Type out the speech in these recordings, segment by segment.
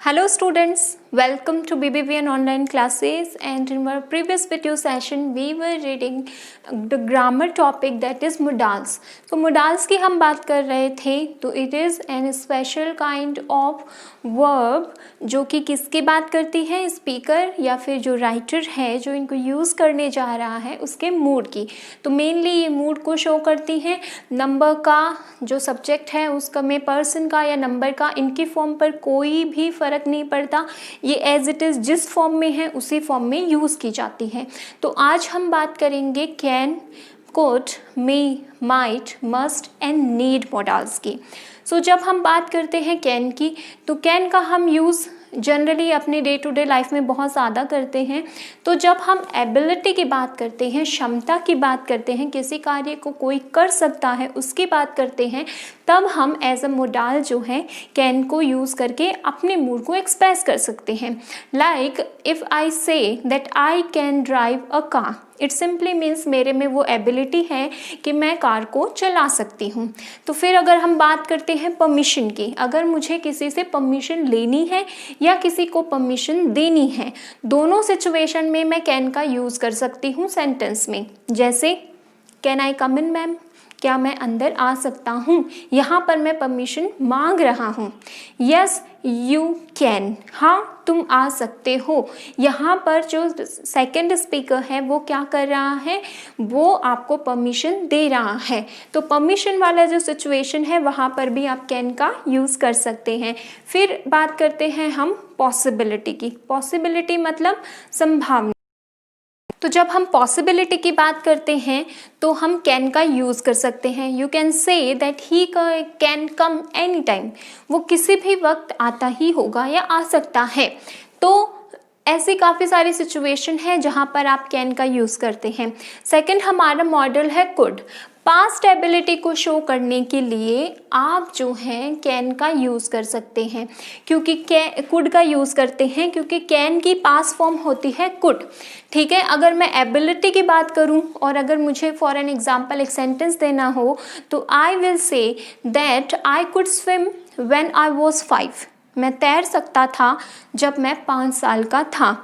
Hello students, welcome to BBVN online classes, and in our previous video session we were reading the grammar topic that is modals. तो modals की हम बात कर रहे थे, तो it is an special kind of verb जो कि किसकी बात करती है, स्पीकर या फिर जो राइटर है जो इनको यूज़ करने जा रहा है उसके मूड की। तो मेनली ये मूड को शो करती है। नंबर का जो सब्जेक्ट है उसका में पर्सन का या नंबर का, इनकी फॉर्म पर कोई भी फ़र्क नहीं पड़ता, ये एज इट इज़ जिस फॉर्म में है उसी फॉर्म में यूज़ की जाती है। तो आज हम बात करेंगे can, could, may, might, must and need models की। सो जब हम बात करते हैं कैन की, तो कैन का हम यूज़ जनरली अपने डे टू डे लाइफ में बहुत ज़्यादा करते हैं। तो जब हम एबिलिटी की बात करते हैं, क्षमता की बात करते हैं, किसी कार्य को कोई कर सकता है उसकी बात करते हैं, तब हम एज अ मोडाल जो है कैन को यूज़ करके अपने मूड को एक्सप्रेस कर सकते हैं। Like if I say that I can drive a car, it simply means मेरे में वो एबिलिटी है कि मैं कार को चला सकती हूँ। तो फिर अगर हम बात करते हैं परमिशन की, अगर मुझे किसी से परमिशन लेनी है या किसी को परमिशन देनी है, दोनों सिचुएशन में मैं कैन का यूज़ कर सकती हूँ सेंटेंस में। जैसे can I come in ma'am, क्या मैं अंदर आ सकता हूँ, यहाँ पर मैं परमिशन मांग रहा हूँ। यस यू कैन, हाँ तुम आ सकते हो, यहाँ पर जो सेकंड स्पीकर है वो क्या कर रहा है, वो आपको परमिशन दे रहा है। तो परमिशन वाला जो सिचुएशन है वहाँ पर भी आप कैन का यूज़ कर सकते हैं। फिर बात करते हैं हम पॉसिबिलिटी की। पॉसिबिलिटी मतलब संभावना। तो जब हम पॉसिबिलिटी की बात करते हैं तो हम कैन का यूज़ कर सकते हैं। You can say that he can come any time, वो किसी भी वक्त आता ही होगा या आ सकता है। तो ऐसी काफ़ी सारी सिचुएशन है जहाँ पर आप कैन का यूज़ करते हैं। सेकंड हमारा मॉडल है कुड। पास्ट एबिलिटी को शो करने के लिए आप जो हैं कैन का यूज़ कर सकते हैं, क्योंकि कुड का यूज़ करते हैं क्योंकि कैन की पास्ट फॉर्म होती है कुड। ठीक है, अगर मैं एबिलिटी की बात करूं और अगर मुझे फॉर एन एग्जांपल एक सेंटेंस देना हो तो I will say that I could swim when I was 5, मैं तैर सकता था जब मैं 5 साल का था।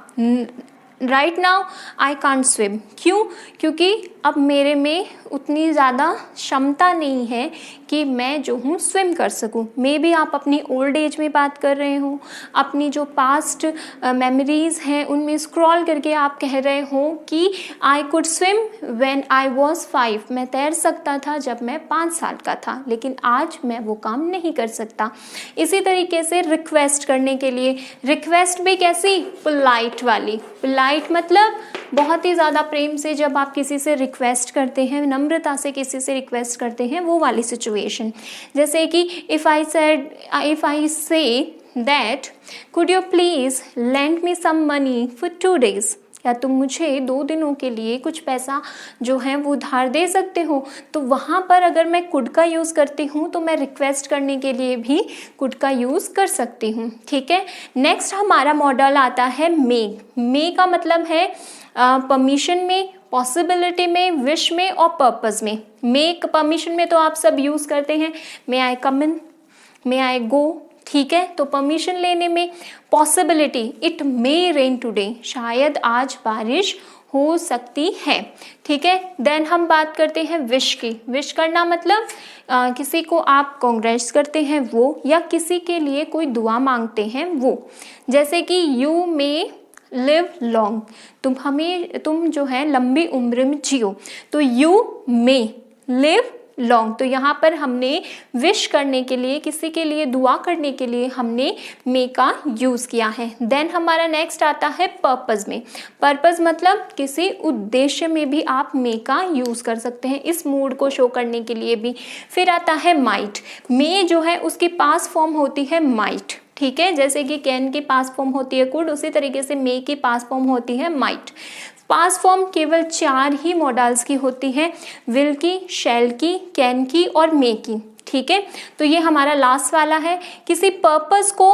Right now I can't swim, क्यों? क्योंकि अब मेरे में उतनी ज़्यादा क्षमता नहीं है कि मैं जो हूँ स्विम कर सकूँ। मे बी आप अपनी ओल्ड एज में बात कर रहे हो, अपनी जो पास्ट मेमोरीज़ हैं उनमें स्क्रॉल करके आप कह रहे हो कि I could swim when I was 5, मैं तैर सकता था जब मैं 5 साल का था, लेकिन आज मैं वो काम नहीं कर सकता। इसी तरीके से रिक्वेस्ट करने के लिए, रिक्वेस्ट भी कैसी, पोलाइट वाली। पोलाइट मतलब बहुत ही ज़्यादा प्रेम से जब आप किसी से रिक्वेस्ट करते हैं, नम्रता से किसी से रिक्वेस्ट करते हैं, वो वाली सिचुएशन। जैसे कि if I say that could you please lend me some money for 2 days, या तुम मुझे 2 दिनों के लिए कुछ पैसा जो है वो उधार दे सकते हो। तो वहाँ पर अगर मैं कुड का यूज़ करती हूँ तो मैं रिक्वेस्ट करने के लिए भी कुड का यूज़ कर सकती हूँ। ठीक है, नेक्स्ट हमारा मॉडल आता है मे। मे का मतलब है परमिशन में, पॉसिबिलिटी में, विश में और पर्पस में। मे परमिशन में तो आप सब यूज़ करते हैं, मे आई कम इन, मे आई गो। ठीक है, तो परमिशन लेने में possibility, it may rain today, शायद आज बारिश हो सकती है। ठीक है, देन हम बात करते हैं विश की। विश करना मतलब किसी को आप कांग्रेट्स करते हैं वो, या किसी के लिए कोई दुआ मांगते हैं वो। जैसे कि यू मे लिव लॉन्ग, तुम जो है लंबी उम्र में जियो। तो यू मे लिव लॉन्ग, तो यहाँ पर हमने विश करने के लिए, किसी के लिए दुआ करने के लिए हमने मे का यूज़ किया है। देन हमारा नेक्स्ट आता है पर्पस में। पर्पस मतलब किसी उद्देश्य में भी आप मे का यूज़ कर सकते हैं, इस मूड को शो करने के लिए भी। फिर आता है माइट। मे जो है उसकी पास्ट फॉर्म होती है माइट। ठीक है, जैसे कि कैन की पास्ट फॉर्म होती है कुड, उसी तरीके से मे की पास्ट फॉर्म होती है माइट। पास्ट फॉर्म केवल 4 ही मॉडल्स की होती है, विल की, शैल की, कैन की और मे की। ठीक है, तो ये हमारा लास्ट वाला है, किसी पर्पस को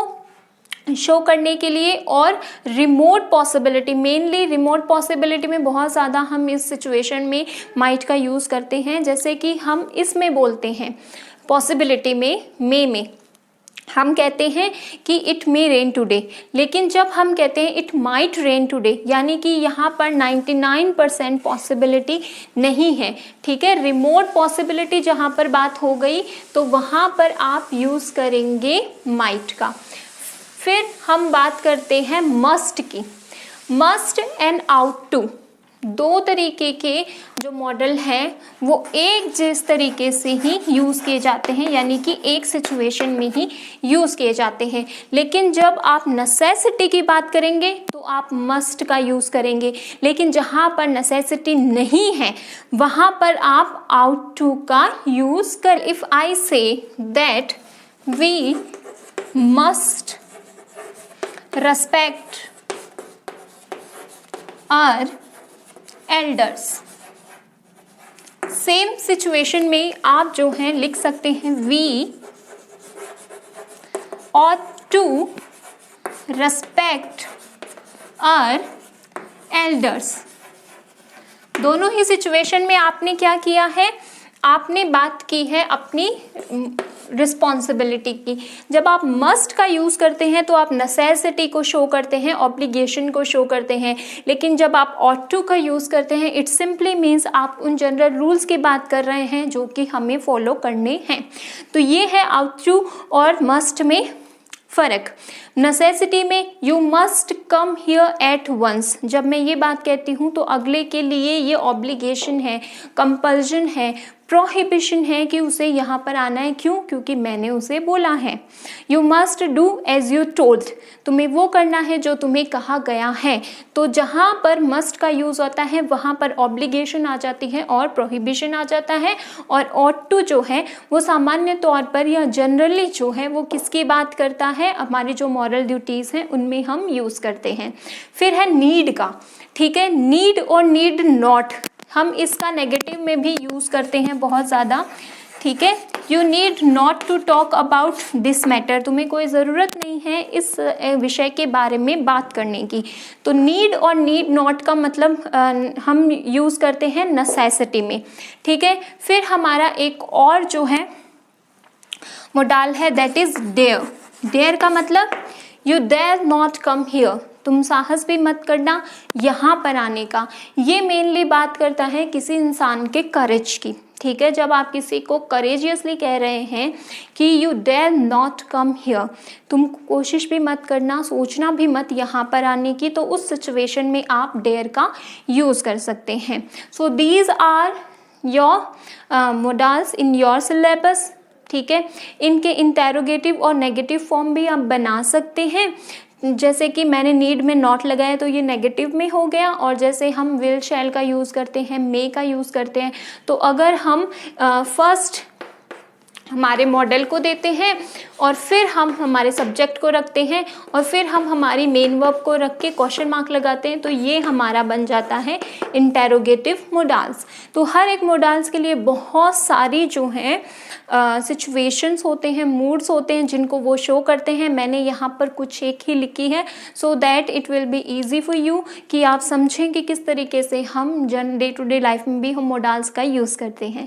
शो करने के लिए। और remote possibility, mainly remote possibility में बहुत ज़्यादा हम इस सिचुएशन में माइट का यूज़ करते हैं। जैसे कि हम इसमें बोलते हैं पॉसिबिलिटी में, मे में हम कहते हैं कि इट मे रेन टुडे, लेकिन जब हम कहते हैं इट माइट रेन टुडे, यानी कि यहाँ पर 99% पॉसिबिलिटी नहीं है, ठीक है। रिमोट पॉसिबिलिटी जहाँ पर बात हो गई तो वहाँ पर आप यूज़ करेंगे माइट का। फिर हम बात करते हैं मस्ट की। मस्ट एंड आउट टू, दो तरीके के जो मॉडल हैं वो एक जिस तरीके से ही यूज़ किए जाते हैं, यानी कि एक सिचुएशन में ही यूज़ किए जाते हैं। लेकिन जब आप नेसेसिटी की बात करेंगे तो आप मस्ट का यूज़ करेंगे, लेकिन जहाँ पर नेसेसिटी नहीं है वहाँ पर आप आउट टू का यूज़ कर। If I say that we must respect our elders, same situation में आप जो हैं लिख सकते हैं we ought to respect our elders। दोनों ही सिचुएशन में आपने क्या किया है, आपने बात की है अपनी रिस्पॉन्सिबिलिटी की। जब आप मस्ट का यूज़ करते हैं तो आप नेसेसिटी को शो करते हैं, ऑब्लिगेशन को शो करते हैं, लेकिन जब आप ऑट टू का यूज़ करते हैं इट सिंपली मीन्स आप उन जनरल रूल्स की बात कर रहे हैं जो कि हमें फॉलो करने हैं। तो ये है आउट टू और मस्ट में फ़र्क। नेसेसिटी में you must come here at once, जब मैं ये बात कहती हूँ तो अगले के लिए ये ऑब्लिगेशन है, कंपल्जन है, प्रोहिबिशन है कि उसे यहाँ पर आना है। क्यों? क्योंकि मैंने उसे बोला है। You must do as you told, तुम्हें वो करना है जो तुम्हें कहा गया है। तो जहाँ पर मस्ट का यूज़ होता है वहाँ पर ऑब्लिगेशन आ जाती है और प्रोहिबिशन आ जाता है, और ऑट टू जो है वो सामान्य तौर पर या जनरली जो है वो किसकी बात करता है, हमारी जो मॉरल ड्यूटीज़ हैं उनमें हम यूज़ करते हैं। फिर है नीड का, ठीक है। नीड और नीड नॉट हम इसका नेगेटिव में भी यूज़ करते हैं बहुत ज़्यादा, ठीक है। You need not to talk about this matter, तुम्हें कोई ज़रूरत नहीं है इस विषय के बारे में बात करने की। तो नीड और नीड नॉट का मतलब हम यूज़ करते हैं नेसेसिटी में, ठीक है। फिर हमारा एक और जो है मोडाल है दैट इज़ डेयर। डेयर का मतलब you dare not come here, तुम साहस भी मत करना यहाँ पर आने का। ये मेनली बात करता है किसी इंसान के करेज की, ठीक है। जब आप किसी को करेजियसली कह रहे हैं कि you dare not come here, तुम कोशिश भी मत करना, सोचना भी मत यहाँ पर आने की, तो उस सिचुएशन में आप डेयर का यूज़ कर सकते हैं। So these are your modals in your syllabus, ठीक है। इनके इंटेरोगेटिव और नेगेटिव फॉर्म भी आप बना सकते हैं। जैसे कि मैंने नीड में नॉट लगाया तो ये नेगेटिव में हो गया, और जैसे हम विल शैल का यूज़ करते हैं, मे का यूज़ करते हैं, तो अगर हम फर्स्ट हमारे मॉडल को देते हैं और फिर हम हमारे सब्जेक्ट को रखते हैं और फिर हम हमारी मेन वर्ब को रख के क्वेश्चन मार्क लगाते हैं, तो ये हमारा बन जाता है इंटेरोगेटिव मोडाल्स। तो हर एक मोडाल्स के लिए बहुत सारी जो हैं सिचुएशंस होते हैं, मूड्स होते हैं जिनको वो शो करते हैं। मैंने यहाँ पर कुछ एक ही लिखी है so that it will be easy for you कि आप समझें कि किस तरीके से हम डे टू डे लाइफ में भी हम मोडाल्स का यूज़ करते हैं।